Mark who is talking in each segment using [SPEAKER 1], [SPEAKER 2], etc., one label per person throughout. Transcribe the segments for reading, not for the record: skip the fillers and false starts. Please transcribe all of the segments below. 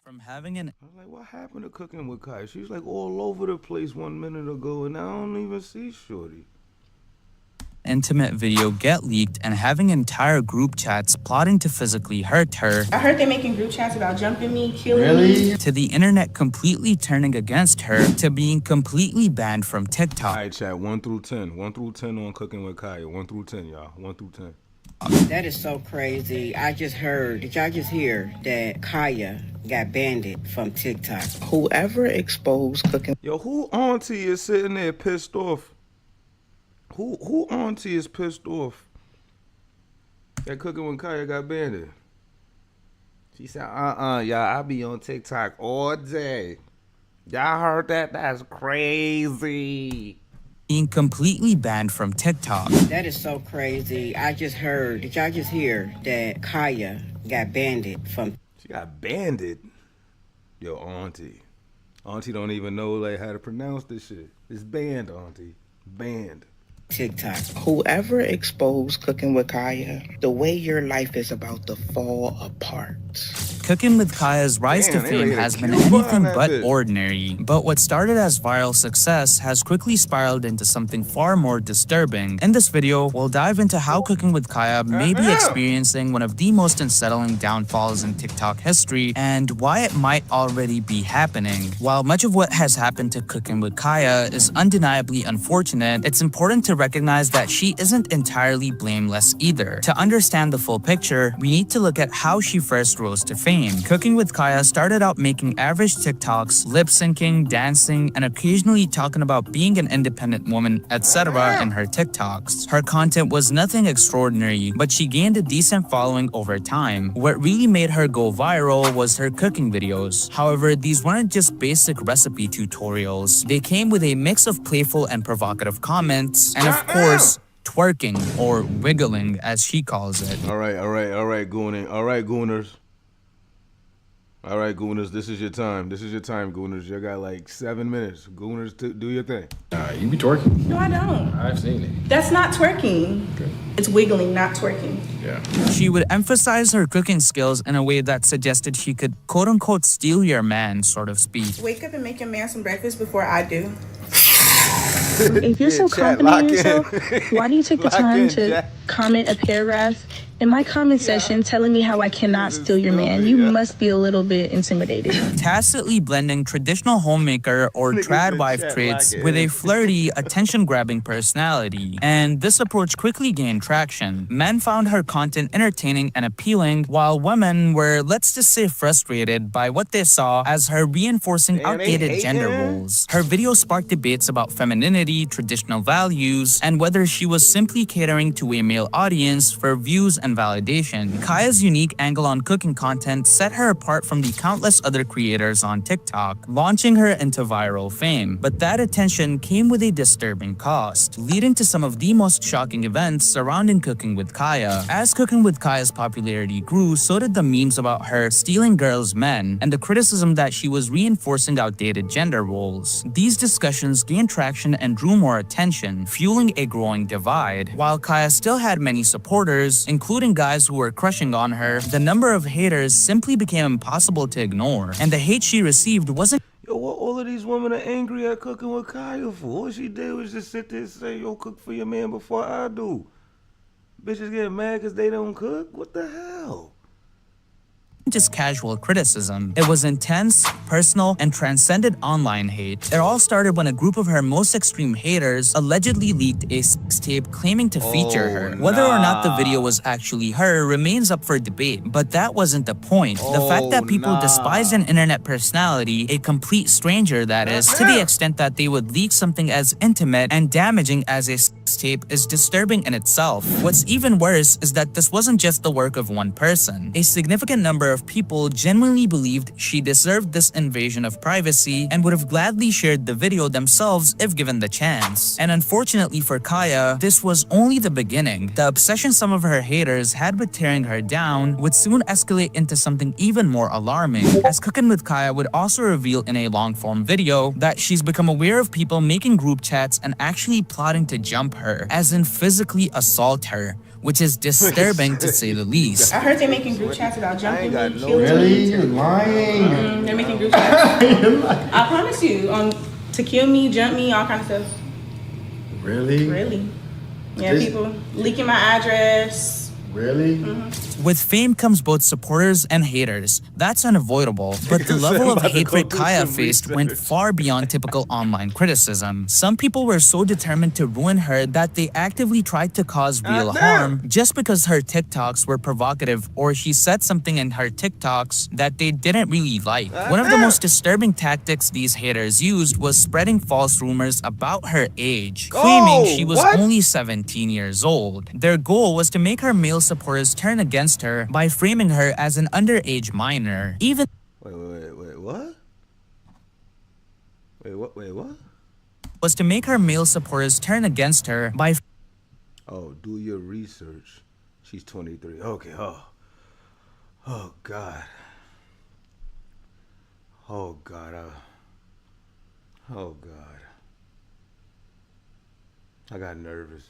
[SPEAKER 1] From having an
[SPEAKER 2] I was like, what happened to Cooking with Kai? She was like all over the place 1 minute ago, and I don't even see Shorty.
[SPEAKER 1] intimate video get leaked and having entire group chats plotting to physically hurt her.
[SPEAKER 3] I heard they making group chats about jumping me, killing me.
[SPEAKER 1] To the internet completely turning against her, to being completely banned from TikTok.
[SPEAKER 2] Alright, chat, 1 through 10. 1 through 10 on Cooking with Kaya. 1 through 10, y'all. 1 through 10.
[SPEAKER 4] That is so crazy. I just heard, did y'all just hear that Kaya got banned from TikTok?
[SPEAKER 5] Whoever exposed Cooking.
[SPEAKER 2] Yo, who auntie is sitting there pissed off? Who auntie is pissed off that Cooking with Kaya got banned? She said, y'all, I be on TikTok all day. Y'all heard that? That's crazy.
[SPEAKER 1] Being completely banned from TikTok.
[SPEAKER 4] That is so crazy. I just heard, did y'all just hear that Kaya got banned from...
[SPEAKER 2] She got banned. Yo, auntie. Auntie don't even know like how to pronounce this shit. It's banned, auntie. Banned.
[SPEAKER 4] TikTok.
[SPEAKER 5] Whoever exposed Cooking with Kaya, the way your life is about to fall apart.
[SPEAKER 1] Cooking with Kaya's rise to fame has been anything but ordinary, but what started as viral success has quickly spiraled into something far more disturbing. In this video, we'll dive into how Cooking with Kaya may be experiencing one of the most unsettling downfalls in TikTok history and why it might already be happening. While much of what has happened to Cooking with Kaya is undeniably unfortunate, it's important to recognize that she isn't entirely blameless either. To understand the full picture, we need to look at how she first rose to fame. Cooking with Kaya started out making average TikToks, lip-syncing, dancing, and occasionally talking about being an independent woman, etc. in her TikToks. Her content was nothing extraordinary, but she gained a decent following over time. What really made her go viral was her cooking videos. However, these weren't just basic recipe tutorials. They came with a mix of playful and provocative comments, and of course, twerking, or wiggling as she calls it.
[SPEAKER 2] Alright, Gooning. Alright, Gooners. Alright, Gooners, this is your time. This is your time, Gooners. You got like 7 minutes. Gooners, do your thing.
[SPEAKER 6] You be twerking.
[SPEAKER 3] No, I don't.
[SPEAKER 6] I've seen it.
[SPEAKER 3] That's not twerking.
[SPEAKER 6] Okay.
[SPEAKER 3] It's wiggling, not twerking.
[SPEAKER 6] Yeah.
[SPEAKER 1] She would emphasize her cooking skills in a way that suggested she could quote-unquote steal your man, sort of speak.
[SPEAKER 3] Wake up and make your man some breakfast before I do.
[SPEAKER 7] If you're so confident in yourself, why do you take the time to comment a paragraph in my comment section telling me how I cannot steal your man? You must be a little bit intimidated.
[SPEAKER 1] Tacitly blending traditional homemaker or trad wife traits with a flirty, attention-grabbing personality. And this approach quickly gained traction. Men found her content entertaining and appealing, while women were, let's just say, frustrated by what they saw as her reinforcing outdated gender roles. Her videos sparked debates about femininity, traditional values, and whether she was simply catering to a male audience for views and validation. Kaya's unique angle on cooking content set her apart from the countless other creators on TikTok, launching her into viral fame. But that attention came with a disturbing cost, leading to some of the most shocking events surrounding Cooking with Kaya. As Cooking with Kaya's popularity grew, so did the memes about her stealing girls' men and the criticism that she was reinforcing outdated gender roles. These discussions gained traction and drew more attention, fueling a growing divide. While Kaya still had many supporters, including guys who were crushing on her, the number of haters simply became impossible to ignore, and the hate she received wasn't.
[SPEAKER 2] Yo, what all of these women are angry at Cooking with Kaya for? All she did was just sit there and say, yo, cook for your man before I do. Bitches get mad because they don't cook? What the hell?
[SPEAKER 1] Just casual criticism. It was intense, personal, and transcended online hate. It all started when a group of her most extreme haters allegedly leaked a sex tape claiming to feature her. Whether or not the video was actually her remains up for debate, but that wasn't the point. The fact that people despise an internet personality, a complete stranger that is, to the extent that they would leak something as intimate and damaging as a sex tape is disturbing in itself. What's even worse is that this wasn't just the work of one person. A significant number of people genuinely believed she deserved this invasion of privacy and would have gladly shared the video themselves if given the chance. And unfortunately for Kaya, this was only the beginning. The obsession some of her haters had with tearing her down would soon escalate into something even more alarming, as Cooking with Kaya would also reveal in a long-form video that she's become aware of people making group chats and actually plotting to jump her, as in physically assault her, which is disturbing to say the least.
[SPEAKER 3] I heard they making group chats about jumping me, killing me.
[SPEAKER 6] Really? You're lying.
[SPEAKER 3] I promise you, to kill me, jump me, all kind of stuff.
[SPEAKER 6] Really?
[SPEAKER 3] Really? Yeah, people leaking my address.
[SPEAKER 6] Really?
[SPEAKER 1] With fame comes both supporters and haters. That's unavoidable. But the level of hatred Kaya faced went far beyond typical online criticism. Some people were so determined to ruin her that they actively tried to cause real harm just because her TikToks were provocative or she said something in her TikToks that they didn't really like. One of the most disturbing tactics these haters used was spreading false rumors about her age, claiming she was only 17 years old. Their goal was to make her male supporters turn against her by framing her as an underage minor. Even
[SPEAKER 2] Wait, what? Wait, what?
[SPEAKER 1] Was to make her male supporters turn against her by
[SPEAKER 2] do your research. She's 23. Okay, oh God. Oh God. I got nervous.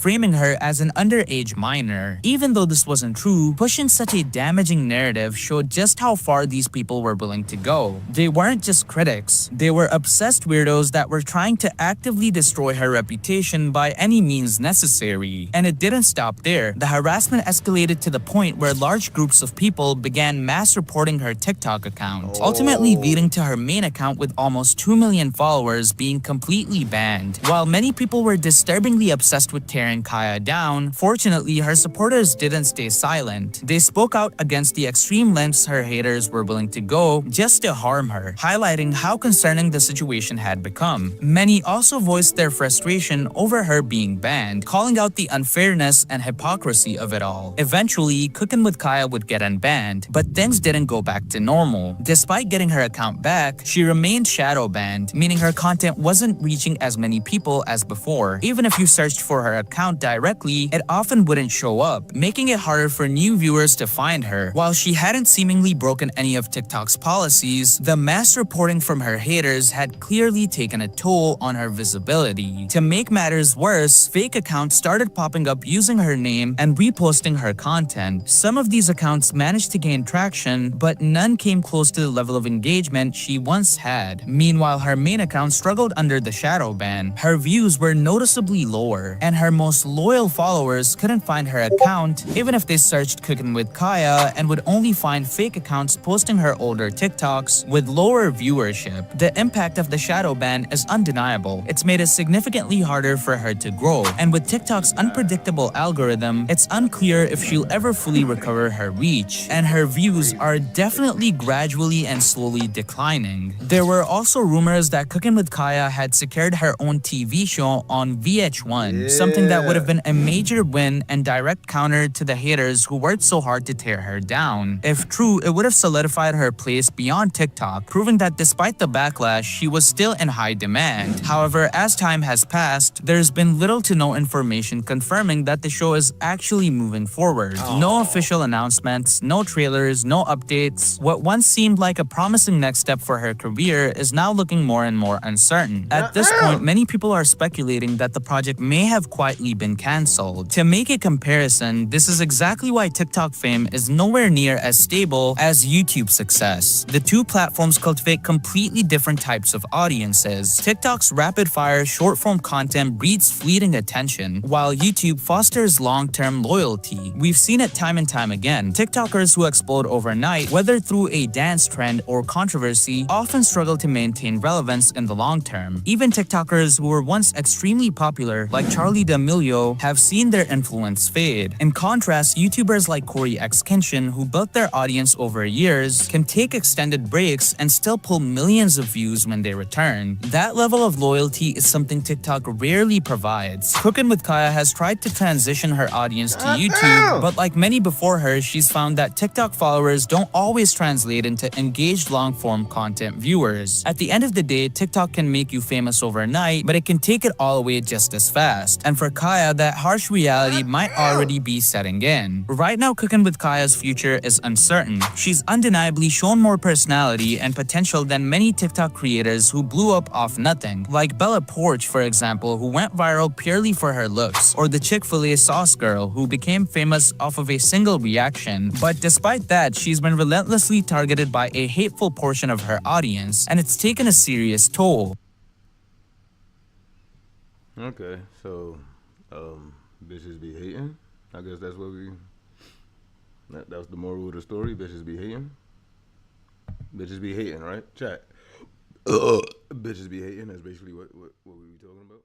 [SPEAKER 1] framing her as an underage minor. Even though this wasn't true, pushing such a damaging narrative showed just how far these people were willing to go. They weren't just critics, they were obsessed weirdos that were trying to actively destroy her reputation by any means necessary. And it didn't stop there. The harassment escalated to the point where large groups of people began mass reporting her TikTok account, ultimately leading to her main account with almost 2 million followers being completely banned. While many people were disturbingly obsessed with tearing Kaya down, fortunately her supporters didn't stay silent. They spoke out against the extreme lengths her haters were willing to go just to harm her, highlighting how concerning the situation had become. Many also voiced their frustration over her being banned, calling out the unfairness and hypocrisy of it all. Eventually, Cookin' with Kaya would get unbanned, but things didn't go back to normal. Despite getting her account back, she remained shadow banned, meaning her content wasn't reaching as many people as before. Even if you searched for her account directly, it often wouldn't show up, making it harder for new viewers to find her. While she hadn't seemingly broken any of TikTok's policies, the mass reporting from her haters had clearly taken a toll on her visibility. To make matters worse, fake accounts started popping up using her name and reposting her content. Some of these accounts managed to gain traction, but none came close to the level of engagement she once had. Meanwhile, her main account struggled under the shadow ban. Her views were noticeably lower, and her most loyal followers couldn't find her account even if they searched Cookin' with Kaya and would only find fake accounts posting her older TikToks with lower viewership. The impact of the shadow ban is undeniable. It's made it significantly harder for her to grow, and with TikTok's unpredictable algorithm, it's unclear if she'll ever fully recover her reach, and her views are definitely gradually and slowly declining. There were also rumors that Cookin' with Kaya had secured her own TV show on VH1, something that would have been a major win and direct counter to the haters who worked so hard to tear her down. If true, it would have solidified her place beyond TikTok, proving that despite the backlash, she was still in high demand. However, as time has passed, there's been little to no information confirming that the show is actually moving forward. No official announcements, no trailers, no updates. What once seemed like a promising next step for her career is now looking more and more uncertain. At this point, many people are speculating that the project may have quietly been cancelled. To make a comparison, this is exactly why TikTok fame is nowhere near as stable as YouTube success. The two platforms cultivate completely different types of audiences. TikTok's rapid-fire short-form content breeds fleeting attention, while YouTube fosters long-term loyalty. We've seen it time and time again. TikTokers who explode overnight, whether through a dance trend or controversy, often struggle to maintain relevance in the long term. Even TikTokers who were once extremely popular, like Charli D'Amelio, have seen their influence fade. In contrast, YouTubers like Corey X Kenshin, who built their audience over years, can take extended breaks and still pull millions of views when they return. That level of loyalty is something TikTok rarely provides. Cookin' with Kaya has tried to transition her audience to YouTube, but like many before her, she's found that TikTok followers don't always translate into engaged long-form content viewers. At the end of the day, TikTok can make you famous overnight, but it can take it all away just as fast. And for Kaya that harsh reality might already be setting in. Right now, Cooking with Kaya's future is uncertain. She's undeniably shown more personality and potential than many TikTok creators who blew up off nothing, like Bella Porch, for example, who went viral purely for her looks, or the Chick-fil-A sauce girl, who became famous off of a single reaction. But despite that, she's been relentlessly targeted by a hateful portion of her audience, and it's taken a serious toll.
[SPEAKER 2] Okay, so, bitches be hating. I guess that's what that was the moral of the story. Bitches be hating. Bitches be hating, right? Chat. Bitches be hating. That's basically what we be talking about.